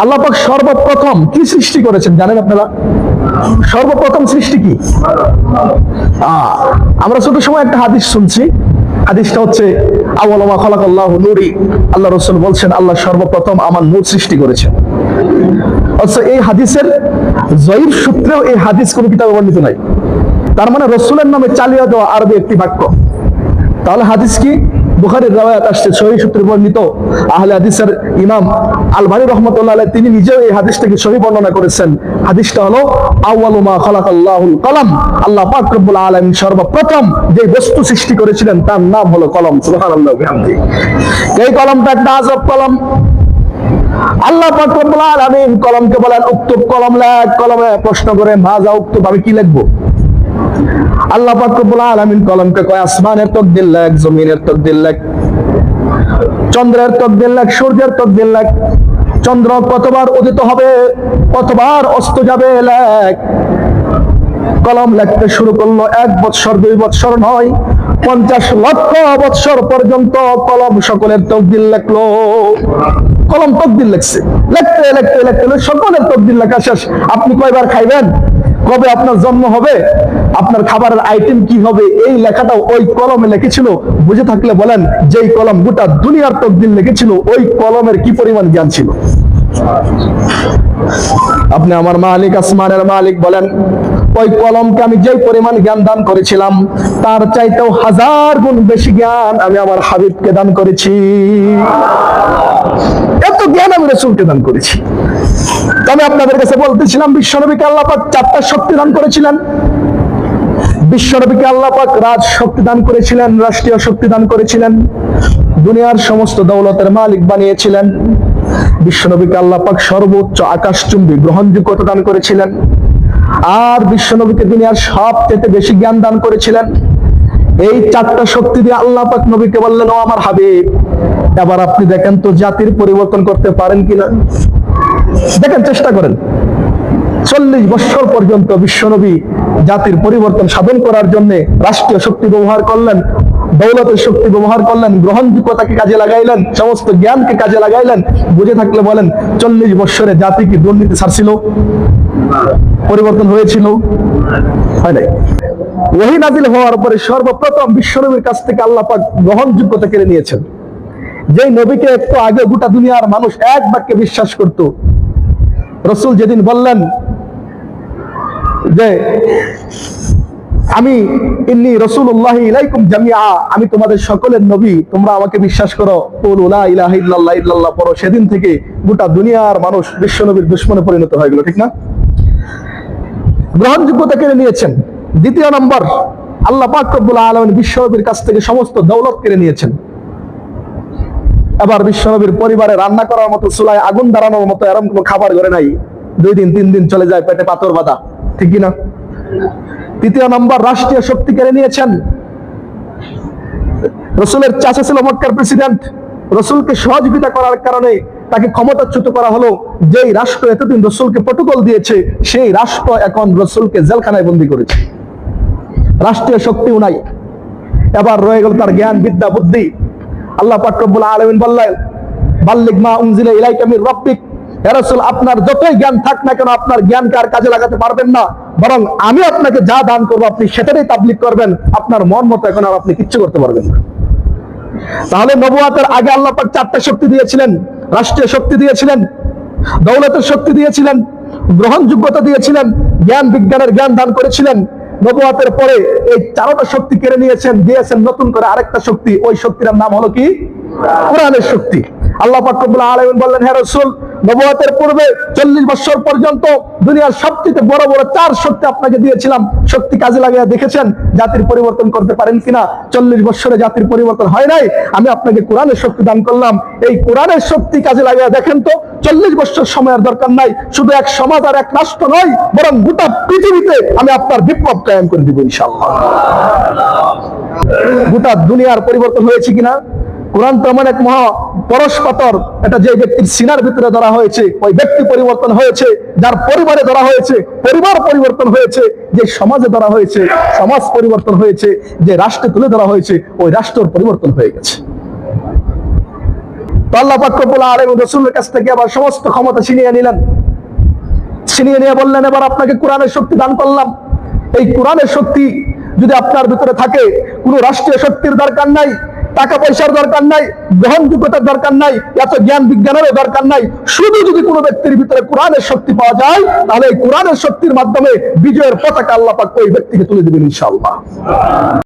আল্লাহ পাক সর্বপ্রথম কি সৃষ্টি করেছেন জানেন আপনারা? সর্বপ্রথম সৃষ্টি কি? আমরা ছোট সময় একটা হাদিস শুনছি, হাদিসটা হচ্ছে আউয়ালু মা খালাকাল্লাহু নূরি। আল্লাহ রাসূল বলছেন আল্লাহ সর্বপ্রথম আমার নূর সৃষ্টি করেছেন। আচ্ছা, এই হাদিসের জয়ীফ সূত্রেও এই হাদিস কোন কিতাবে বর্ণিত নাই। তার মানে রাসূলের নামে চালিয়ে দেওয়া আরবি একটি বাক্য। তাহলে হাদিস কি? বুখারীর riwayat আসছে, সহিহ সূত্রে বর্ণিত। আহলে হাদিসের ইমাম আলবানী রাহমাতুল্লাহ আলাইহি তিনি নিজেও এই হাদিসটাকে সহিহ বর্ণনা করেছেন। হাদিসটা হলো আউয়ালু মা খালাকাল্লাহুল কলম। আল্লাহ পাক রব্বুল আলামিন সর্বপ্রথম যে বস্তু সৃষ্টি করেছিলেন তার নাম হলো কলম। সুবহানাল্লাহ ওয়া বিহামদিহি। এই কলমটা একটা আজব কলম। আল্লাহ পাক রব্বুল আলামিন কলমকে বলেন উক্তুব, কলম লেখ। কলমে প্রশ্ন করে মাযা উক্তুব, আমি কি লিখবো? আল্লাহ পাক রব্বুল আলামিন কলমকে কয় আসমানের তকদির লেখ, জমিনের তকদির লেখ, চন্দ্রের তকদির লেখ, সূর্যের তকদির লেখ। চন্দ্র কতবার উদিত হবে, কতবার অস্ত যাবে লেখ। কলম লিখতে শুরু করলো 1 বৎসর 2 বৎসর নয়, 50 লক্ষ বৎসর পর্যন্ত কলম সকলের তকদির লিখলো। কলম তকদির লিখছে, লিখতে লিখতে লিখতে সকলের তকদির লেখা শেষ। আপনি কয়বার খাইবেন, কবে আপনার জন্ম হবে, আপনার খাবারের আইটেম কি হবে, এই লেখাটাও ওই কলমে লিখেছিল। বুঝে থাকলে বলেন, যেই কলম গোটা দুনিয়ার তকদির লিখেছিল, ওই কলমের কি পরিমাণ জ্ঞান ছিল। আপনি আমার মালিক, আসমানের মালিক বলেন, ওই কলমকে আমি যেই পরিমাণ জ্ঞান দান করেছিলাম তার চাইতেও 1000 গুণ বেশি জ্ঞান আমি আমার হাবিবকে দান করেছি। এত জ্ঞান আমি রাসূলকে দান করেছি। আমি আপনাদের কাছে বলতেছিলাম, বিশ্বনবীকে আল্লাহ পাক 4টা শক্তি দান করেছিলেন। বিশ্বনবীকে আল্লাহ পাক রাজ শক্তি দান করেছিলেন, রাষ্ট্রীয় শক্তি দান করেছিলেন, দুনিয়ার সমস্ত দৌলতের মালিক বানিয়েছিলেন। বিশ্বনবীকে আল্লাহ পাক সর্বোচ্চ আকাশচুম্বী গ্রহণযোগ্যতা দান করেছিলেন। আর বিশ্বনবীকে দুনিয়ার সবচেয়ে বেশি জ্ঞান দান করেছিলেন। এই 4টা শক্তি দিয়ে আল্লাহ পাক নবীকে বললেন, ও আমার হাবিব, এবার আপনি দেখেন তো জাতির পরিবর্তন করতে পারেন কিনা। দেখেন, চেষ্টা করেন। 40 বছর পর্যন্ত বিশ্বনবী জাতির পরিবর্তন সাধন করার জন্য রাষ্ট্রীয় শক্তি ব্যবহার করলেন, দৌলতের শক্তি ব্যবহার করলেন, গ্রহণযোগ্যতাকে কাজে লাগাইলেন, সমস্ত জ্ঞানকে কাজে লাগাইলেন। বুঝে থাকলে বলেন, 40 বছরে জাতি কি দুর্নীতি ছাড়ছিল? পরিবর্তন হয়েছিল? হয় নাই। ওহী নাজিল হওয়ার পরে সর্বপ্রথম বিশ্বনবীর কাছ থেকে আল্লাহ পাক গ্রহণযোগ্যতা কেড়ে নিয়েছেন। যেই নবীকে একটু আগে গোটা দুনিয়ার মানুষ এক বাক্যে বিশ্বাস করত, রাসূল যেদিন বললেন যে আমি ইন্নী রাসূলুল্লাহি ইলাইকুম জামিআ, আমি তোমাদের সকলের নবী, তোমরা আমাকে বিশ্বাস করো, কুলু লা ইলাহা ইল্লাল্লাহ ইল্লাল্লাহ পড়ো, সেদিন থেকে গোটা দুনিয়ার মানুষ বিশ্বনবীর দুশমনে পরিণত হয়ে গেল। ঠিক না? গ্রহণযোগ্যতা কেড়ে নিয়েছেন। দ্বিতীয় নম্বর, আল্লাহ পাক রব্বুল আলামিন বিশ্বনবীর কাছ থেকে সমস্ত দৌলত কেড়ে নিয়েছেন। এবার বিশ্বনবীর পরিবারে রান্না করার মতো, চুলায় আগুন দাঁড়ানোর মতো এরকম কোনো খাবার ঘরে নাই। 2 দিন 3 দিন চলে যায়, পেটে পাথর বাঁধা। ঠিক কিনা? তৃতীয় নম্বর, রাষ্ট্রীয় শক্তি কেড়ে নিয়েছেন। রাসূলের চাচা ছিল মক্কার প্রেসিডেন্ট, রাসূলকে সহযোগিতা করার কারণে তাকে ক্ষমতাচ্যুত করা হলো। যেই রাষ্ট্র এতদিন রাসূলকে প্রটোকল দিয়েছে, সেই রাষ্ট্র এখন রাসূলকে জেলখানায় বন্দী করেছে। রাষ্ট্রীয় শক্তিও নাই, এবার রয়ে গেল তার জ্ঞান, বিদ্যা, বুদ্ধি। আল্লাহ পাক রব্বুল আলামিন বললেন, বাল্লিগ মা উনজিলা ইলাইকা মির রাব্বিক, হে রাসূল, আপনার যতই জ্ঞান থাক না কেন, আপনার জ্ঞানকে আর কাজে লাগাতে পারবেন না, বরং আমি আপনাকে যা দান করবো আপনি সেটাই তাবলীগ করবেন। আপনার মন মতো এখন আর আপনি কিচ্ছু করতে পারবেন না। তাহলে নবুয়াতের আগে আল্লাহ পাক 4টা শক্তি দিয়েছিলেন। রাষ্ট্রীয় শক্তি দিয়েছিলেন, দৌলতের শক্তি দিয়েছিলেন, গ্রহণযোগ্যতা দিয়েছিলেন, জ্ঞান বিজ্ঞানের জ্ঞান দান করেছিলেন। নবুয়াতের পরে এই 4টা শক্তি কেড়ে নিয়েছেন, দিয়েছেন নতুন করে আরেকটা শক্তি। ওই শক্তির নাম হলো কি? কোরআনের শক্তি। আল্লাহ পাক রব্বুল আলামিন বললেন, হে রাসূল, নবুয়তের পূর্বে 40 বছর পর্যন্ত দুনিয়ার সবচেয়ে বড় বড় 4 শক্তি আপনাকে দিয়েছিলাম, শক্তি কাজে লাগিয়ে দেখেছেন জাতির পরিবর্তন করতে পারেন কিনা? 40 বছরে জাতির পরিবর্তন হয় নাই। আমি আপনাকে কোরআনের শক্তি দান করলাম, এই কোরআনের শক্তি কাজে লাগিয়ে দেখেন তো। 40 বছর সময়ের দরকার নাই, শুধু এক সমাজ আর এক রাষ্ট্র নয়, বরং গোটা পৃথিবীতে আমি আপনার বিপ্লব কায়েম করে দিব ইনশাআল্লাহ। গোটা দুনিয়ার পরিবর্তন হয়েছে কিনা? কোরআন তো এমন এক মহা পরশপাতর, এটা যে ব্যক্তির সিনার ভিতরে ধরা হয়েছে, ওই ব্যক্তি পরিবর্তন হয়েছে। যার পরিবারে ধরা হয়েছে, পরিবার পরিবর্তন হয়েছে। যে সমাজে ধরা হয়েছে, সমাজ পরিবর্তন হয়েছে। যে রাষ্ট্রে তুলে ধরা হয়েছে, ওই রাষ্ট্রের পরিবর্তন হয়ে গেছে। তো আল্লাহ পাক রব্বুল আলামিন রাসূলের কাছ থেকে আবার সমস্ত ক্ষমতা ছিনিয়ে নিলেন। ছিনিয়ে নিয়ে বললেন, এবার আপনাকে কোরআনের শক্তি দান করলাম। এই কোরআনের শক্তি যদি আপনার ভিতরে থাকে, কোনো রাষ্ট্রীয় শক্তির দরকার নাই, টাকা পয়সার দরকার নাই, গ্রহণযোগ্যতার দরকার নাই, এত জ্ঞান বিজ্ঞানেরও দরকার নাই। শুধু যদি কোনো ব্যক্তির ভিতরে কোরআনের শক্তি পাওয়া যায়, তাহলে এই কোরআনের শক্তির মাধ্যমে বিজয়ের পতাকা আল্লাহ পাক ওই ব্যক্তিকে তুলে দিবেন ইনশাআল্লাহ।